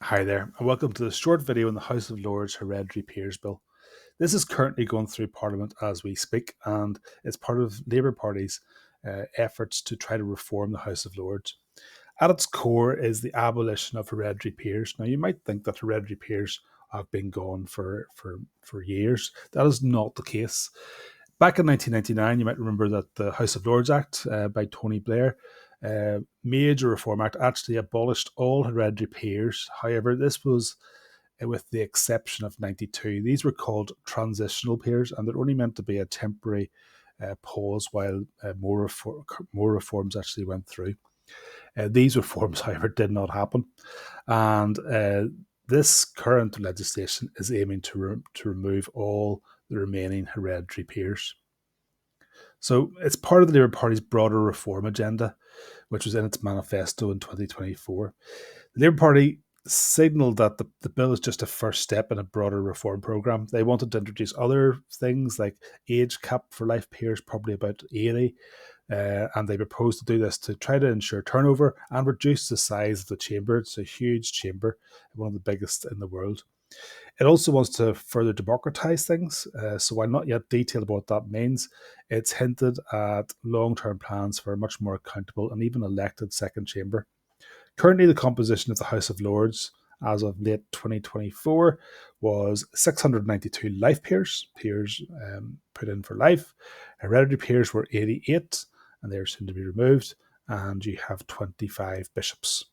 Hi there, and welcome to this short video on the House of Lords Hereditary Peers Bill. This is currently going through Parliament as we speak, and it's part of Labour Party's efforts to try to reform the House of Lords. At its core is the abolition of hereditary peers. Now, you might think that hereditary peers have been gone for years. That is not the case. Back in 1999, you might remember that the House of Lords Act by Tony Blair, Major Reform Act, actually abolished all hereditary peers. However, this was with the exception of 92. These were called transitional peers, and they're only meant to be a temporary pause while more reforms actually went through. These reforms, however, did not happen. And this current legislation is aiming to remove all the remaining hereditary peers. So it's part of the Labour Party's broader reform agenda, which was in its manifesto in 2024. The Labour Party signalled that the bill is just a first step in a broader reform programme. They wanted to introduce other things like age cap for life peers, probably about 80, and they proposed to do this to try to ensure turnover and reduce the size of the chamber. It's a huge chamber, one of the biggest in the world. It also wants to further democratise things. So while not yet detailed about what that means, it's hinted at long-term plans for a much more accountable and even elected second chamber. Currently, the composition of the House of Lords as of late 2024 was 692 life peers put in for life. Hereditary peers were 88, and they're soon to be removed. And you have 25 bishops.